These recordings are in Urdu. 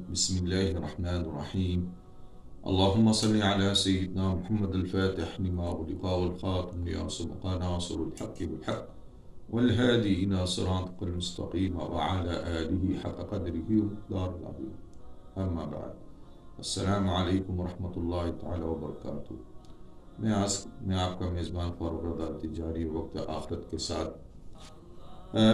بسم الله الرحمن الرحيم. اللهم صل على سيدنا محمد الفاتح لما أغلق والخاتم لما سبق ناصر الحق بالحق والهادي إلى صراطك المستقيم وعلى آله حق قدره ومقدار العظيم. أما بعد، السلام علیکم ورحمۃ اللہ تعالی وبرکاتہ۔ میں آپ کا میزبان فاروق رضا تجاری وقت آخرت کے ساتھ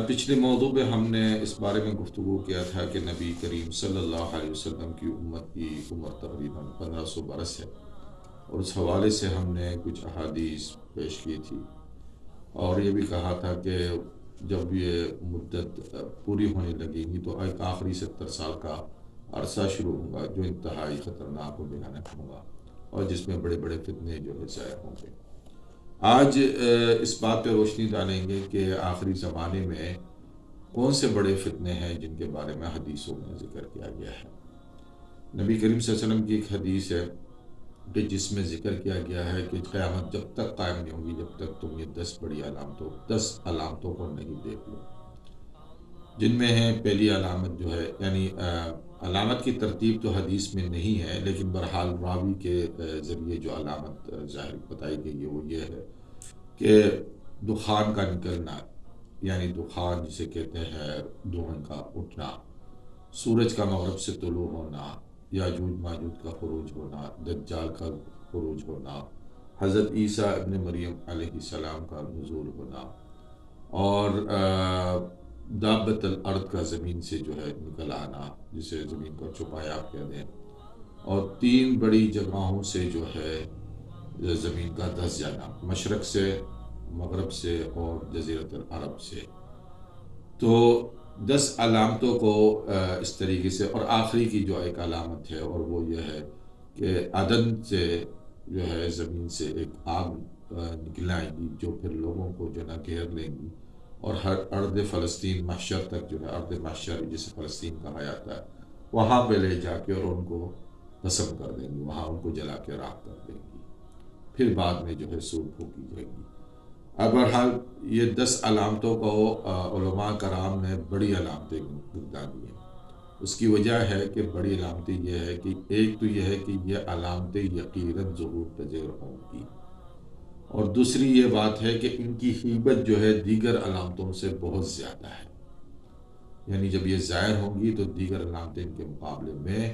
پچھلے موضوع پہ ہم نے اس بارے میں گفتگو کیا تھا کہ نبی کریم صلی اللہ علیہ وسلم کی امت کی عمر تقریباً 1500 برس ہے، اور اس حوالے سے ہم نے کچھ احادیث پیش کی تھی، اور یہ بھی کہا تھا کہ جب یہ مدت پوری ہونے لگے گی تو ایک آخری 70 سال کا عرصہ شروع ہوگا جو انتہائی خطرناک و بھیانک ہوگا، اور جس میں بڑے بڑے فتنے جو ہے ظاہر ہوں گے۔ آج اس بات پہ روشنی ڈالیں گے کہ آخری زمانے میں کون سے بڑے فتنے ہیں جن کے بارے میں حدیثوں میں ذکر کیا گیا ہے۔ نبی کریم صلی اللہ علیہ وسلم کی ایک حدیث ہے کہ جس میں ذکر کیا گیا ہے کہ قیامت جب تک قائم نہیں ہوگی جب تک تم یہ 10 علامتوں کو نہیں دیکھ لو، جن میں ہے پہلی علامت جو ہے، یعنی علامت کی ترتیب تو حدیث میں نہیں ہے، لیکن بہرحال راوی کے ذریعے جو علامت ظاہر بتائی گئی ہے وہ یہ ہے کہ دخان کا نکلنا، یعنی دخان جسے کہتے ہیں دھوئیں کا اٹھنا، سورج کا مغرب سے طلوع ہونا، یاجوج ماجوج کا خروج ہونا، دجال کا خروج ہونا، حضرت عیسیٰ ابن مریم علیہ السلام کا نزول ہونا، اور دابت الارض کا زمین سے جو ہے نکل آنا، جسے زمین کو چپایا آپ کہہ دیں، اور 3 بڑی جگہوں سے جو ہے زمین کا دھس جانا، مشرق سے، مغرب سے اور جزیرۃ العرب سے۔ تو 10 علامتوں کو اس طریقے سے، اور آخری کی جو ایک علامت ہے اور وہ یہ ہے کہ عدن سے جو ہے زمین سے ایک آگ نکل آئے گی جو پھر لوگوں کو جو ہے گھیر لیں گی، اور ہر ارض فلسطین محشر تک جو ہے، ارض محشر جسے فلسطین کہا جاتا ہے، وہاں پہ لے جا کے اور ان کو قسم کر دیں گی، وہاں ان کو جلا کے راکھ کر دیں گی، پھر بعد میں جو ہے سور پھونکی جائے گی۔ بہرحال یہ 10 علامتوں کو علماء کرام نے بڑی علامتیں گردانی ہیں۔ اس کی وجہ ہے کہ بڑی علامتیں یہ ہے کہ ایک تو یہ ہے کہ یہ علامتیں یقیناً ظہور پذیر ہوں گی، اور دوسری یہ بات ہے کہ ان کی ہیبت جو ہے دیگر علامتوں سے بہت زیادہ ہے، یعنی جب یہ ظاہر ہوں گی تو دیگر علامتیں ان کے مقابلے میں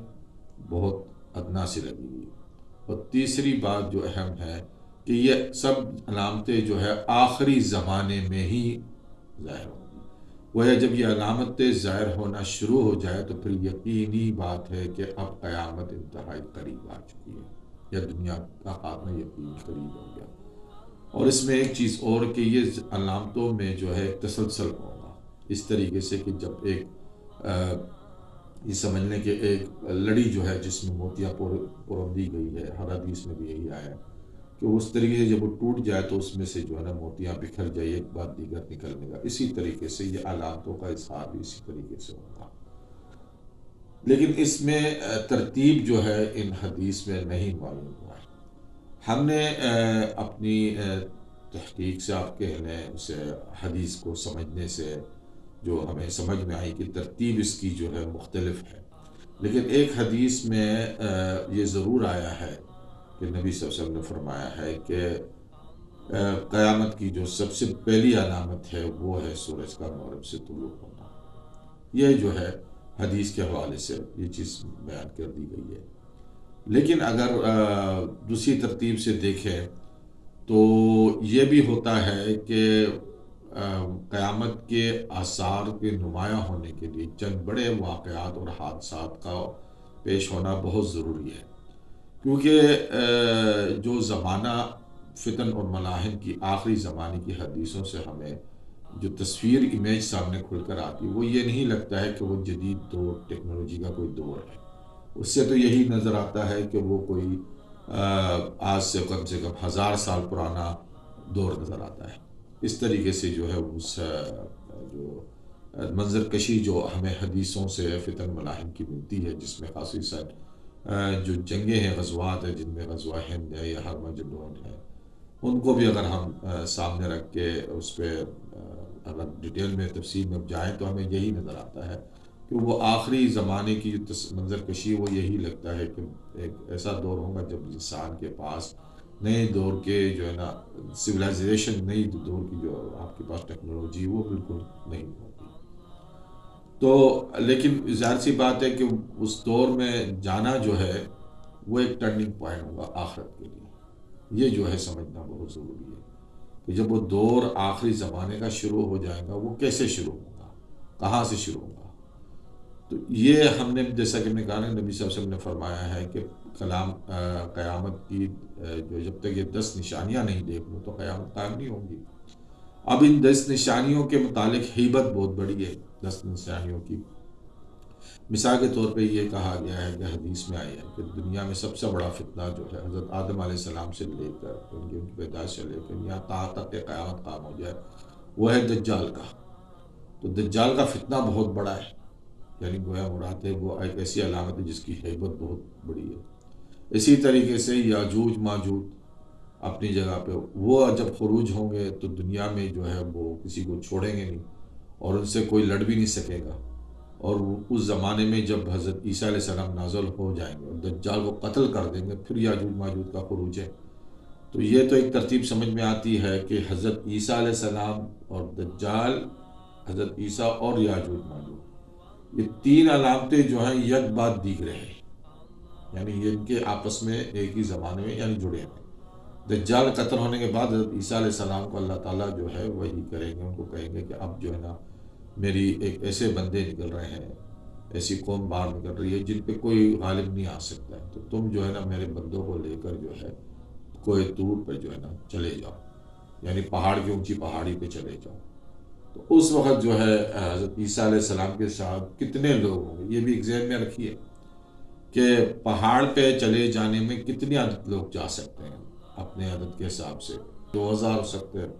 بہت ادنا سی لگیں گی۔ اور تیسری بات جو اہم ہے کہ یہ سب علامتیں جو ہے آخری زمانے میں ہی ظاہر ہوں گی۔ وہ ہے جب یہ علامتیں ظاہر ہونا شروع ہو جائے تو پھر یقینی بات ہے کہ اب قیامت انتہائی قریب آ چکی ہے، یا دنیا کا خاتمہ یقینی قریب ہو گیا۔ اور اس میں ایک چیز اور کہ یہ علامتوں میں جو ہے تسلسل ہوگا، اس طریقے سے کہ جب ایک یہ سمجھ لیں کہ ایک لڑی جو ہے جس میں موتیاں پروندی گئی ہے، ہر حدیث میں بھی یہی آیا ہے کہ اس طریقے سے جب وہ ٹوٹ جائے تو اس میں سے جو ہے نا موتیاں بکھر جائے، ایک بعد دیگر نکلنے گا، اسی طریقے سے یہ علامتوں کا اظہار بھی اسی طریقے سے ہوگا۔ لیکن اس میں ترتیب جو ہے ان حدیث میں نہیں معلوم ہوا ہے۔ ہم نے اپنی تحقیق سے، آپ کہہ لیں اسے حدیث کو سمجھنے سے جو ہمیں سمجھ میں آئی کہ ترتیب اس کی جو ہے مختلف ہے، لیکن ایک حدیث میں یہ ضرور آیا ہے کہ نبی صلی اللہ علیہ وسلم نے فرمایا ہے کہ قیامت کی جو سب سے پہلی علامت ہے وہ ہے سورج کا مغرب سے طلوع ہونا۔ یہ جو ہے حدیث کے حوالے سے یہ چیز بیان کر دی گئی ہے۔ لیکن اگر دوسری ترتیب سے دیکھیں تو یہ بھی ہوتا ہے کہ قیامت کے آثار کے نمایاں ہونے کے لیے چند بڑے واقعات اور حادثات کا پیش ہونا بہت ضروری ہے، کیونکہ جو زمانہ فتن اور ملاحم کی آخری زمانے کی حدیثوں سے ہمیں جو تصویر امیج سامنے کھل کر آتی ہے وہ یہ نہیں لگتا ہے کہ وہ جدید دور، ٹیکنالوجی کا کوئی دور ہے، اس سے تو یہی نظر آتا ہے کہ وہ کوئی آج سے کم 1000 سال پرانا دور نظر آتا ہے۔ اس طریقے سے جو ہے اس جو منظر کشی جو ہمیں حدیثوں سے فتن ملاحم کی ملتی ہے، جس میں خاصی جو جنگیں ہیں، غزوات ہیں، جن میں غزوہ ہند ہے یا ہرمجدون ہے، ان کو بھی اگر ہم سامنے رکھ کے اس پہ اگر ڈیٹیل میں تفصیل میں جائیں تو ہمیں یہی نظر آتا ہے کہ وہ آخری زمانے کی جو منظر کشی وہ یہی لگتا ہے کہ ایک ایسا دور ہوگا جب انسان کے پاس نئے دور کے جو ہے نا سویلائزیشن، نئی دور کی جو آپ کے پاس ٹیکنالوجی وہ بالکل نہیں ہوگی. تو لیکن ظاہر سی بات ہے کہ اس دور میں جانا جو ہے وہ ایک ٹرننگ پوائنٹ ہوگا آخرت کے لیے. یہ جو ہے سمجھنا بہت ضروری ہے کہ جب وہ دور آخری زمانے کا شروع ہو جائے گا وہ کیسے شروع ہوگا، کہاں سے شروع ہوگا. تو یہ ہم نے جیسا کہ میں کہا نا، نبی صلی اللہ علیہ وسلم نے فرمایا ہے کہ قیامت کی جو جب تک یہ 10 نشانیاں نہیں دیکھ لوں تو قیامت قائم نہیں ہوگی. اب ان 10 نشانیوں کے متعلق ہیبت بہت بڑی ہے. 10 نشانیوں کی مثال کے طور پہ یہ کہا گیا ہے کہ حدیث میں آئی ہے کہ دنیا میں سب سے بڑا فتنہ جو ہے حضرت آدم علیہ السلام سے لے کر ان کی پیدائش سے لے کر یہاں تک کہ قیامت قائم ہو جائے وہ ہے دجال کا. تو دجال کا فتنہ بہت بڑا ہے، یعنی گویا مراد ہے وہ ایک ایسی علامت ہے جس کی ہیبت بہت بڑی ہے. اسی طریقے سے یاجوج ماجوج اپنی جگہ پہ وہ جب خروج ہوں گے تو دنیا میں جو ہے وہ کسی کو چھوڑیں گے نہیں اور ان سے کوئی لڑ بھی نہیں سکے گا. اور اس زمانے میں جب حضرت عیسیٰ علیہ السلام نازل ہو جائیں گے اور دجال کو قتل کر دیں گے پھر یاجوج ماجوج کا خروج ہے. تو یہ تو ایک ترتیب سمجھ میں آتی ہے کہ حضرت عیسیٰ علیہ السلام اور دجال، حضرت عیسیٰ اور یاجوج ماجوج، یہ 3 علامتیں جو ہیں یک بعد دیگر ہیں، یعنی یہ ان کے آپس میں ایک ہی زمانے میں یعنی جڑے ہیں. دجال قتل ہونے کے بعد حضرت عیسیٰ علیہ السلام کو اللہ تعالیٰ جو ہے وہی کریں گے، ان کو کہیں گے کہ اب جو ہے نا میری ایک ایسے بندے نکل رہے ہیں، ایسی قوم باہر نکل رہی ہے جن پہ کوئی غالب نہیں آ سکتا ہے، تو تم جو ہے نا میرے بندوں کو لے کر جو ہے کوئی طور پہ جو ہے نا چلے جاؤ، یعنی پہاڑ کی اونچی پہاڑی پہ چلے جاؤ. تو اس وقت جو ہے حضرت عیسیٰ علیہ السلام کے ساتھ کتنے لوگ ہوں گے یہ بھی ایک ذہن میں رکھیے کہ پہاڑ پہ چلے جانے میں کتنی عدد لوگ جا سکتے ہیں. اپنے عدد کے حساب سے 2000 ہو سکتے ہیں.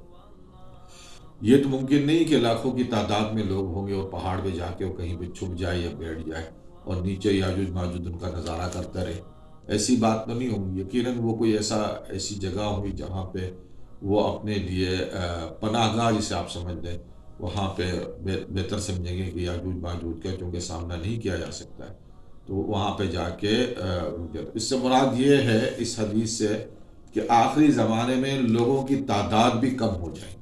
یہ تو ممکن نہیں کہ لاکھوں کی تعداد میں لوگ ہوں گے اور پہاڑ پہ جا کے وہ کہیں پہ چھپ جائے یا بیٹھ جائے اور نیچے یاجوج ماجوج ان کا نظارہ کرتا رہے. ایسی بات تو نہیں ہوگی. یقیناً وہ کوئی ایسی جگہ ہوگی جہاں پہ وہ اپنے لیے پناہ گاہ جسے آپ سمجھ لیں، وہاں پہ بہتر سمجھیں گے کہ یاجوج ماجوج کا چونکہ سامنا نہیں کیا جا سکتا ہے تو وہاں پہ جا کے اس سے مراد یہ ہے اس حدیث سے کہ آخری زمانے میں لوگوں کی تعداد بھی کم ہو جائے گی.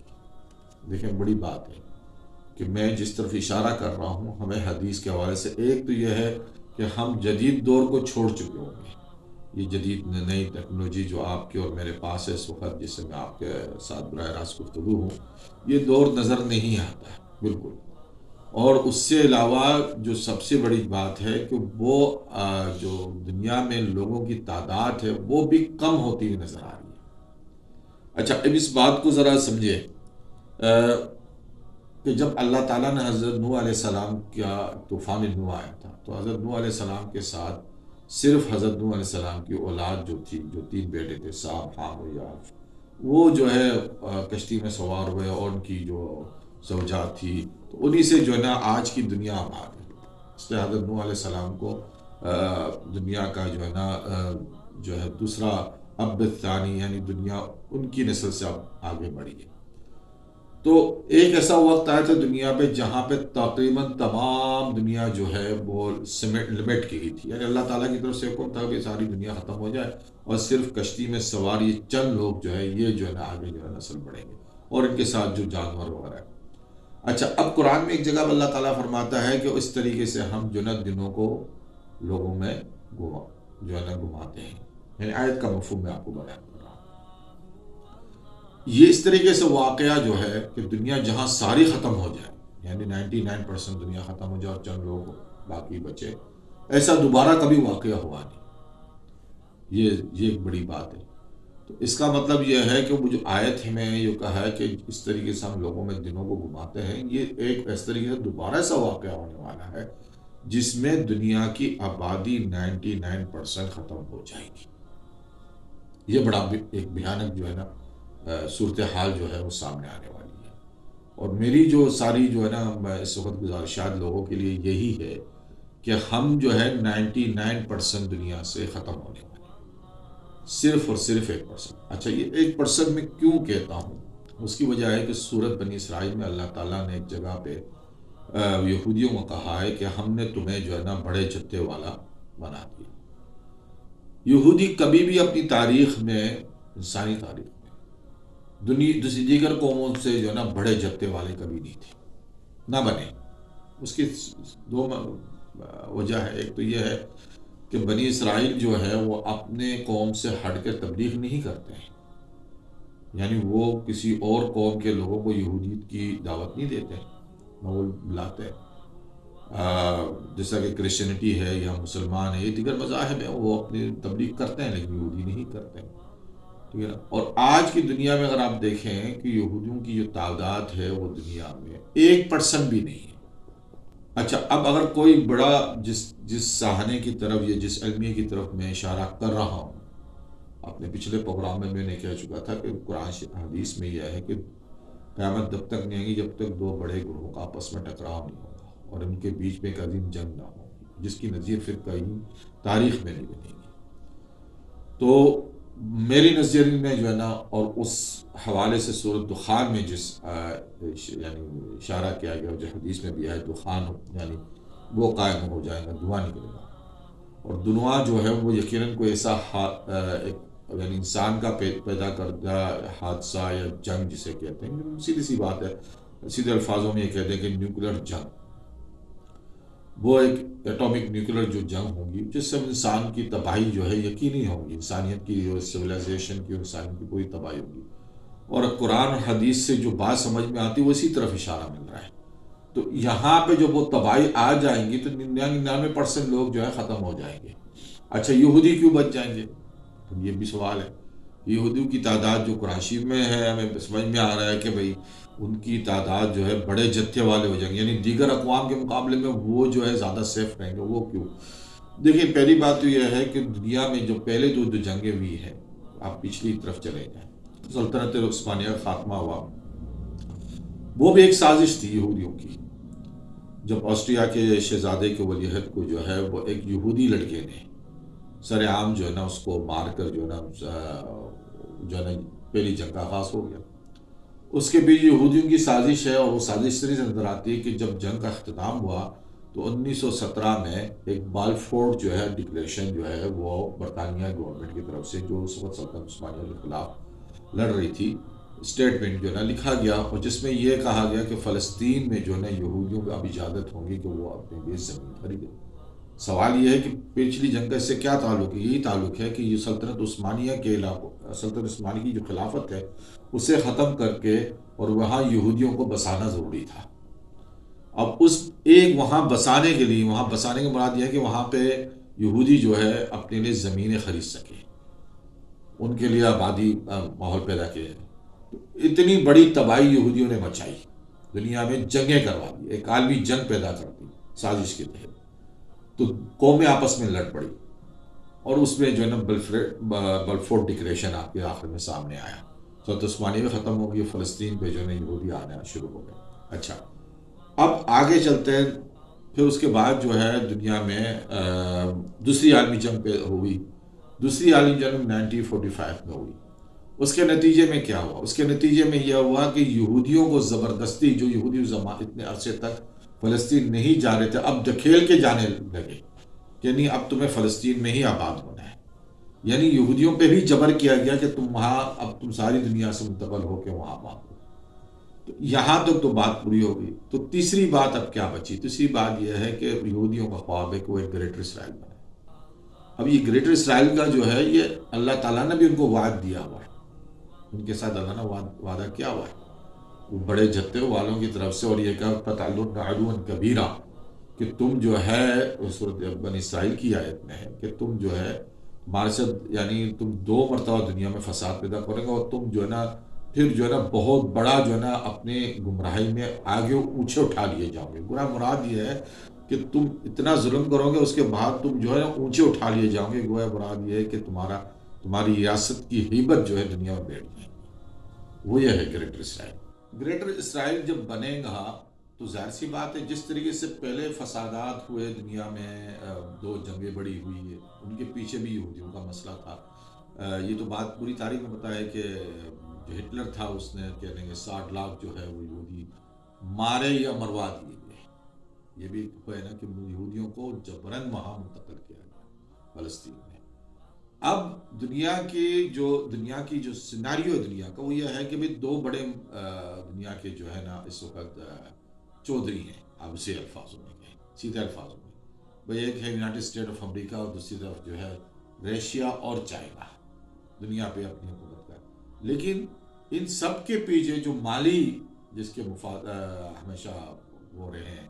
دیکھیں بڑی بات ہے کہ میں جس طرف اشارہ کر رہا ہوں ہمیں حدیث کے حوالے سے ایک تو یہ ہے کہ ہم جدید دور کو چھوڑ چکے ہوں گے. یہ جدید نئی ٹیکنالوجی جو آپ کے اور میرے پاس ہے اس وقت، جس سے میں آپ کے ساتھ براہ راست گفتگو ہوں، یہ دور نظر نہیں آتا ہے بالکل. اور اس سے علاوہ جو سب سے بڑی بات ہے کہ وہ جو دنیا میں لوگوں کی تعداد ہے وہ بھی کم ہوتی ہوئی نظر آ رہی ہے. اچھا اب اس بات کو ذرا سمجھے کہ جب اللہ تعالیٰ نے حضرت نوح علیہ السلام کا طوفان نوح آیا تھا تو حضرت نوح علیہ السلام کے ساتھ صرف حضرت نوح علیہ السلام کی اولاد جو تھی، جو 3 بیٹے تھے سام حام و یافت، وہ جو ہے کشتی میں سوار ہوئے اور ان کی جو زوجات تھی تو انہی سے جو ہے نا آج کی دنیا آباد ہے. اس لیے حضرت نوح علیہ السلام کو دنیا کا جو ہے نا جو ہے دوسرا اب ثانی، یعنی دنیا ان کی نسل سے اب آگے بڑھی ہے. تو ایک ایسا وقت آیا تھا دنیا پہ جہاں پہ تقریباً تمام دنیا جو ہے وہ لمٹ کی گئی تھی، یعنی اللہ تعالیٰ کی طرف سے حکم تھا کہ ساری دنیا ختم ہو جائے اور صرف کشتی میں سوار یہ چند لوگ جو ہے یہ جو ہے نا آگے جو ہے نسل بڑھیں گے اور ان کے ساتھ جو جانور وغیرہ. اچھا اب قرآن میں ایک جگہ اللہ تعالیٰ فرماتا ہے کہ اس طریقے سے ہم جنت دنوں کو لوگوں میں جو ہے نا گھماتے ہیں، یعنی آیت کا مفہوم میں آپ کو بیان کر رہا ہوں. یہ اس طریقے سے واقعہ جو ہے کہ دنیا جہاں ساری ختم ہو جائے، یعنی 99% دنیا ختم ہو جائے اور چند لوگ باقی بچے، ایسا دوبارہ کبھی واقعہ ہوا نہیں. یہ ایک بڑی بات ہے. تو اس کا مطلب یہ ہے کہ وہ جو آیت میں یہ کہا ہے کہ اس طریقے سے ہم لوگوں میں دنوں کو گھماتے ہیں، یہ ایک اس طریقے سے دوبارہ ایسا واقعہ ہونے والا ہے جس میں دنیا کی آبادی 99% ختم ہو جائے گی. یہ بڑا ایک بھیانک جو ہے نا صورتحال جو ہے وہ سامنے آنے والی ہے. اور میری جو ساری جو ہے نا اس وقت گزارشات لوگوں کے لیے یہی ہے کہ ہم جو ہے 99% دنیا سے ختم ہونے والے ہیں، صرف اور صرف 1%. اچھا یہ 1% میں کیوں کہتا ہوں؟ اس کی وجہ ہے کہ سورۃ بنی اسرائیل میں اللہ تعالیٰ نے ایک جگہ پہ یہودیوں کو کہا ہے کہ ہم نے تمہیں جو ہے نا بڑے جتے والا بنا دیا۔ یہودی کبھی بھی اپنی تاریخ میں، انسانی تاریخ میں، دوسری دیگر قوموں سے جو ہے نا بڑے جتے والے کبھی نہیں تھے، نہ بنے۔ اس کی دو وجہ ہے۔ ایک تو یہ ہے کہ بنی اسرائیل جو ہے وہ اپنے قوم سے ہٹ کر تبلیغ نہیں کرتے ہیں، یعنی وہ کسی اور قوم کے لوگوں کو یہودیت کی دعوت نہیں دیتے ہیں، نہ وہ بلاتے ہیں۔ جیسا کہ کرسچینٹی ہے یا مسلمان ہے، یہ دیگر مذاہب ہیں، وہ اپنی تبلیغ کرتے ہیں لیکن یہودی نہیں کرتے ہیں، ٹھیک ہے نا۔ اور آج کی دنیا میں اگر آپ دیکھیں کہ یہودیوں کی جو تعداد ہے وہ دنیا میں 1% بھی نہیں ہے۔ اچھا، اب اگر کوئی بڑا جس سہانے کی طرف یا جس علمیے کی طرف میں اشارہ کر رہا ہوں، اپنے پچھلے پروگرام میں نے کہہ چکا تھا کہ قرآن حدیث میں یہ ہے کہ قیامت جب تک نہیں آئے گی جب تک دو بڑے گروہوں کا آپس میں ٹکراؤ نہیں ہوگا اور ان کے بیچ میں ایک عظیم جنگ نہ ہوگی، جس کی نظیر پھر کہیں تاریخ میں نہیں بنے گی۔ تو میری نظر میں جو ہے نا، اور اس حوالے سے سورۃ دخان میں جس یعنی اشارہ کیا گیا جو حدیث میں بھی ہے، دخان یعنی وہ قائم ہو جائے گا، دھواں نکلے گا، اور دنوا جو ہے وہ یقیناً کوئی ایسا یعنی انسان کا پیدا کردہ حادثہ یا جنگ جسے کہتے ہیں، سیدھی سی بات ہے، سیدھے الفاظوں میں یہ کہتے ہیں کہ نیوکلیر جنگ، وہ ایک ایٹامک نیوکلیر جو جنگ ہوگی جس سے انسان کی تباہی جو ہے یقینی ہوگی، انسانیت کی جو سویلائزیشن کی اور انسانیت کی پوری تباہی ہوگی۔ اور قرآن اور حدیث سے جو بات سمجھ میں آتی ہے وہ اسی طرف اشارہ مل رہا ہے۔ تو یہاں پہ جو وہ تباہی آ جائیں گی تو 99% لوگ جو ہے ختم ہو جائیں گے۔ اچھا، یہودی کیوں بچ جائیں گے؟ تو یہ بھی سوال ہے۔ یہودیوں کی تعداد جو قرآن شریف میں ہے، ہمیں سمجھ میں آ رہا ہے کہ بھئی ان کی تعداد جو ہے بڑے جتھے والے ہو جائیں گے، یعنی دیگر اقوام کے مقابلے میں وہ جو ہے زیادہ سیف رہیں گے۔ وہ کیوں؟ دیکھیں، پہلی بات تو یہ ہے کہ دنیا میں جو پہلے دو جنگیں ہوئی ہیں، آپ پچھلی طرف چلے جائیں، سلطنت عثمانیہ کا خاتمہ ہوا، وہ بھی ایک سازش تھی یہودیوں کی۔ جب آسٹریا کے شہزادے کے ولی عہد کو جو ہے وہ ایک یہودی لڑکے نے سر عام جو ہے نا اس کو مار کر جو ہے نا پہلی جنگ کا آغاز ہو گیا۔ اس کے بیچ یہودیوں کی سازش ہے، اور وہ سازش سے نظر آتی ہے کہ جب جنگ کا اختتام ہوا تو 1917 میں ایک بالفور جو ہے ڈکلیریشن جو ہے وہ برطانیہ گورنمنٹ کی طرف سے، جو اس وقت سلطنت عثمانیہ کے خلاف لڑ رہی تھی، اسٹیٹمنٹ جو ہے نا لکھا گیا، اور جس میں یہ کہا گیا کہ فلسطین میں جو ہے نا یہودیوں کو اب اجازت ہوگی کہ وہ اپنے لیے زمین خریدیں۔ سوال یہ ہے کہ پچھلی جنگ کا اس سے کیا تعلق ہے؟ یہی تعلق ہے کہ یہ سلطنت عثمانیہ کے علاقوں، سلطنت عثمانیہ کی جو خلافت ہے اسے ختم کر کے اور وہاں یہودیوں کو بسانا ضروری تھا۔ اب اس ایک وہاں بسانے کے لیے، وہاں بسانے کا مراد یہ ہے کہ وہاں پہ یہودی جو ہے اپنے لیے زمینیں خرید سکے، ان کے لیے آبادی ماحول پیدا کیا جائے۔ تو اتنی بڑی تباہی یہودیوں نے مچائی، دنیا میں جنگیں کروا دی، ایک عالمی جنگ پیدا کر دی سازش کے تحت، تو قومیں آپس میں لڑ پڑی، اور اس میں جو ہے نا بلفور ڈکلیریشن آپ کے آخر میں سامنے آیا، سلطنت عثمانیہ میں ختم ہو گئی، فلسطین پہ جو ہے نا یہودی آنا شروع ہو گئے۔ اچھا، اب آگے چلتے ہیں۔ پھر اس کے بعد جو ہے دنیا میں دوسری عالمی جنگ پہ ہوئی۔ دوسری عالمی جنگ 1945 میں ہوئی۔ اس کے نتیجے میں کیا ہوا؟ اس کے نتیجے میں یہ ہوا کہ یہودیوں کو زبردستی، جو یہودی اتنے عرصے تک فلسطین نہیں جا رہے تھے، اب دھکیل کے جانے لگے کہ نہیں، اب تمہیں فلسطین میں ہی آباد ہونا ہے، یعنی یہودیوں پہ بھی جبر کیا گیا کہ تم وہاں، اب تم ساری دنیا سے منتقل ہو کے وہاں آباد ہو۔ تو یہاں تک تو بات پوری ہو گئی۔ تو تیسری بات اب کیا بچی؟ تیسری بات یہ ہے کہ یہودیوں کا خواب ہے کہ وہ ایک گریٹر اسرائیل بنے۔ اب یہ گریٹر اسرائیل کا جو ہے یہ اللہ تعالیٰ نے بھی ان کو وعد دیا ہوا ہے، ان کے ساتھ اللہ نے وعدہ کیا ہوا ہے وہ بڑے جتے والوں کی طرف سے، اور یہ کہا فَتَعْلُنَّ عَدُوًّا كَبِيرًا، کہ تم جو ہے صورت بنی اسرائیل کی آیت میں ہے کہ تم جو ہے ہمارے ساتھ، یعنی تم 2 مرتبہ دنیا میں فساد پیدا کرو گے، اور تم جو ہے نا پھر جو ہے نا بہت بڑا جو ہے نا اپنے گمراہی میں آگے اونچے اٹھا لیے جاؤ گے۔ گناہ مراد یہ ہے کہ تم اتنا ظلم کرو گے، اس کے بعد تم جو ہے نا اونچے اٹھا لیے جاؤ گے۔ گویا مراد یہ ہے کہ تمہاری ریاست کی ہیبت جو ہے دنیا میں بیٹھ جائے گی۔ وہ یہ ہے گریٹر اسرائیل۔ گریٹر اسرائیل جب بنے گا تو ظاہر سی بات ہے جس طریقے سے پہلے فسادات ہوئے دنیا میں، 2 جنگیں بڑی ہوئی، ان کے پیچھے بھی یہودیوں کا مسئلہ تھا۔ یہ تو بات پوری تاریخ میں پتہ ہے کہ جو ہٹلر تھا اس نے کہنے کہ 60 لاکھ جو ہے وہ یہودی مارے یا مروا دیے گئے، یہ بھی ہے نا کہ یہودیوں کو جبراً وہاں منتقل کیا گیا فلسطین میں۔ اب دنیا کی جو سیناریو ہے دنیا کا وہ یہ ہے کہ بھئی دو بڑے دنیا کے جو ہے نا اس وقت چودھری ہیں، اب سے الفاظوں میں کہیں سیدھے الفاظوں میں، بھئی ایک ہے یونائٹڈ اسٹیٹ آف امریکہ اور دوسری طرف جو ہے رشیا اور چائنا دنیا پہ اپنی حکومت کر، لیکن ان سب کے پیچھے جو مالی جس کے مفاد ہمیشہ ہو رہے ہیں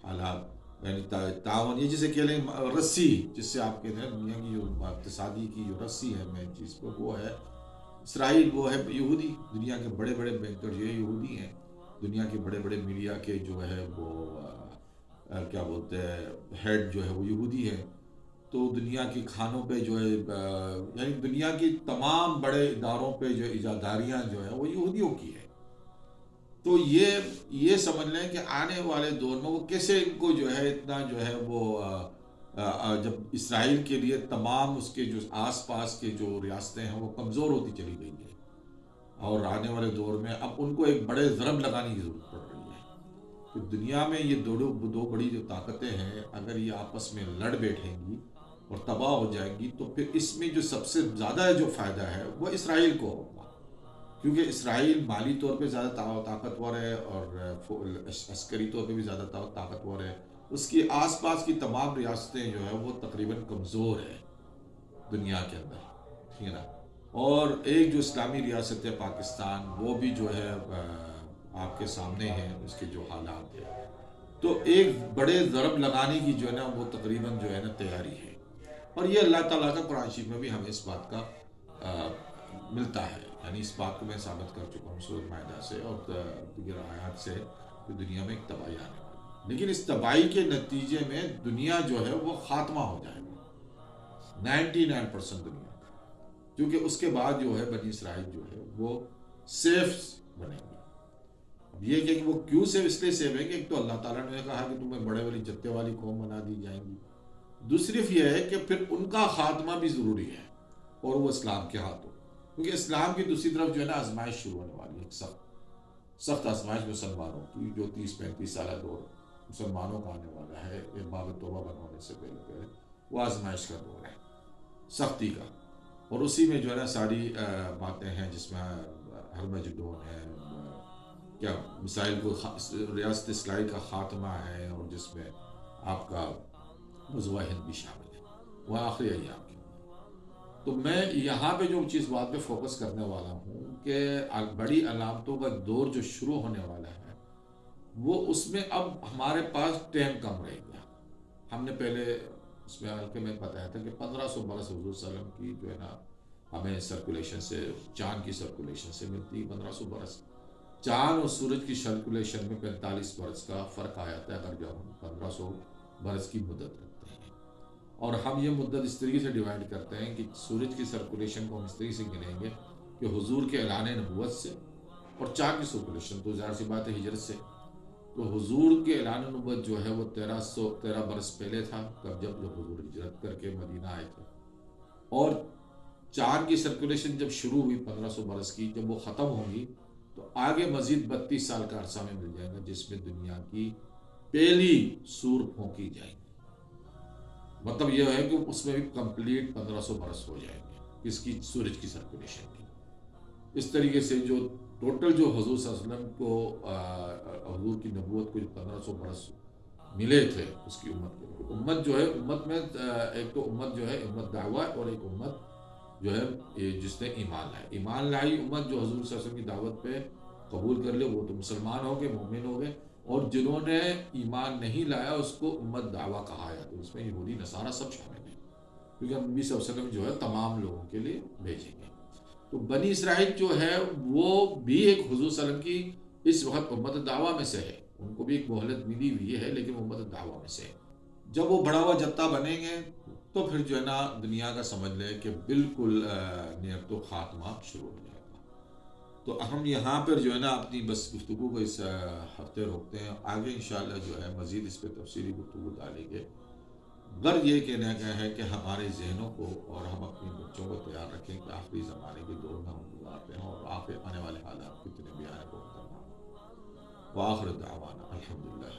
حالات، یعنی تعاون، یہ جسے کہہ لیں رسی، جس سے آپ کہتے ہیں دنیا کی جو اقتصادی کی جو رسی ہے مین چیز پہ وہ ہے اسرائیل، وہ ہے یہودی۔ دنیا کے بڑے بڑے بینکر جو ہے یہودی ہیں، دنیا کے بڑے بڑے میڈیا کے جو ہے وہ کیا بولتے ہیں ہیڈ جو ہے وہ یہودی ہے۔ تو دنیا کی کھانوں پہ جو ہے یعنی دنیا کی تمام بڑے اداروں پہ جو ایجاداریاں جو ہیں وہ یہودیوں کی ہے۔ تو یہ سمجھ لیں کہ آنے والے دور میں وہ کیسے ان کو جو ہے اتنا جو ہے وہ جب اسرائیل کے لیے تمام اس کے جو آس پاس کے جو ریاستیں ہیں وہ کمزور ہوتی چلی گئی ہیں، اور آنے والے دور میں اب ان کو ایک بڑے ضرب لگانے کی ضرورت پڑ رہی ہے کہ دنیا میں یہ دو بڑی جو طاقتیں ہیں اگر یہ آپس میں لڑ بیٹھیں گی اور تباہ ہو جائیں گی تو پھر اس میں جو سب سے زیادہ جو فائدہ ہے وہ اسرائیل کو ہوگا، کیونکہ اسرائیل مالی طور پہ زیادہ طاقتور ہے اور عسکری طور پہ بھی زیادہ طاقتور ہے۔ اس کی آس پاس کی تمام ریاستیں جو ہیں وہ تقریباً کمزور ہیں دنیا کے اندر، ٹھیک ہے نا، اور ایک جو اسلامی ریاست ہے پاکستان وہ بھی جو ہے آپ کے سامنے ہے اس کے جو حالات ہیں، تو ایک بڑے ضرب لگانے کی جو ہے نا وہ تقریباً جو ہے نا تیاری ہے، اور یہ اللہ تعالیٰ کا قرآن شریف میں بھی ہمیں اس بات کا ملتا ہے، یعنی اس بات کو میں ثابت کر چکا ہوں سورۃ مائدہ سے اور دیگر آیات سے کہ دنیا میں ایک تباہی آنے والی ہے، لیکن اس تباہی کے نتیجے میں دنیا جو ہے وہ خاتمہ ہو جائے گا 99% دنیا کا، کیونکہ اس کے بعد جو ہے بنی اسرائیل جو ہے وہ سیف بنیں گے۔ اب یہ کہ وہ کیوں سیف، اس لیے سیف ہے کہ ایک تو اللہ تعالیٰ نے کہا کہ تمہیں بڑے بڑی جتے والی قوم بنا دی جائیں گی، دوسری یہ ہے کہ پھر ان کا خاتمہ بھی ضروری ہے اور وہ اسلام کے ہاتھوں، کیونکہ اسلام کی دوسری طرف جو ہے نا آزمائش شروع ہونے والی ہے، ایک سخت آزمائش مسلمانوں کی جو 30-35 سالہ دور مسلمانوں کا آنے والا ہے باب توبہ بند ہونے سے پہلے وہ آزمائش کا دور ہے سختی کا، اور اسی میں جو ہے نا ساری باتیں ہیں جس میں ہرمجدون ہے، کیا مسائل کو ریاست اسرائیل کا خاتمہ ہے، اور جس میں آپ کا غزوہ ہند بھی شامل ہے، وہ آخری ایام کے۔ تو میں یہاں پہ جو چیز بات پہ فوکس کرنے والا ہوں کہ بڑی علامتوں کا دور جو شروع ہونے والا ہے وہ اس میں اب ہمارے پاس ٹائم کم رہ گیا۔ ہم نے پہلے اس میں ہلکے میں بتایا تھا کہ 1500 برس حضور صلی اللہ علیہ وسلم کی جو ہے نا ہمیں سرکولیشن سے، چاند کی سرکولیشن سے ملتی 1500 برس، چاند اور سورج کی سرکولیشن میں 45 برس کا فرق آیا تھا اگر جب ہم 1500 برس کی مدت رکھتے ہیں، اور ہم یہ مدت اس طریقے سے ڈیوائڈ کرتے ہیں کہ سورج کی سرکولیشن کو ہم اس طریقے سے گنیں گے کہ حضور کے اعلان نبوت سے، اور چاند کی سرکولیشن تو ظاہر سی بات ہے ہجرت سے، تو حضور کے اعلان نبوت جو ہے وہ 1313 برس پہلے تھا تب جب حضور ہجرت کر کے مدینہ آئے تھے، اور چاند کی سرکولیشن جب شروع ہوئی 1500 برس کی، جب وہ ختم ہوگی تو آگے مزید 32 سال کا عرصہ میں مل جائے گا جس میں دنیا کی پہلی سور پھونکی جائے گی، مطلب یہ ہے کہ اس میں بھی کمپلیٹ 1500 برس ہو جائیں گے اس کی سورج کی سرکولیشن کی۔ اس طریقے سے جو ٹوٹل جو حضور صلی اللہ علیہ وسلم کو حضور کی نبوت کو جو 1500 برس ملے تھے اس کی امت کے لیے، امت جو ہے امت میں ایک تو امت جو ہے امت دعویٰ، اور ایک امت جو ہے جس نے ایمان لائی امت جو حضور صلی اللہ علیہ وسلم کی دعوت پہ قبول کر لے وہ تو مسلمان ہو گئے، مومن ہو گئے، اور جنہوں نے ایمان نہیں لایا اس کو امت دعویٰ کہا جاتا ہے، اس میں یہودی نصارہ سب شامل ہیں، کیونکہ نبی صلی اللہ علیہ وسلم جو ہے تمام لوگوں کے لیے بھیجیں گے۔ تو بنی اسرائیل جو ہے وہ بھی ایک حضور صلی اللہ علیہ وسلم کی اس وقت امت دعویٰ میں سے ہے، ان کو بھی ایک مہلت ملی ہوئی ہے لیکن امت دعویٰ میں سے ہے۔ جب وہ بڑا ہوا جتہ بنیں گے تو پھر جو ہے نا دنیا کا سمجھ لے کہ بالکل نیت و خاتمہ شروع ہو جائے گا۔ تو ہم یہاں پر جو ہے نا اپنی بس گفتگو کو اس ہفتے روکتے ہیں، آگے انشاءاللہ جو ہے مزید اس پہ تفصیلی گفتگو ڈالیں گے۔ غرض یہ کہنے کا ہے کہ ہمارے ذہنوں کو اور ہم اپنے بچوں کو تیار رکھیں کہ آخری زمانے کے دور میں ہم گزار رہے ہیں، اور آخر آنے والے حالات کتنے بھی آنے کو اترنا۔ وآخر دعوانا الحمدللہ۔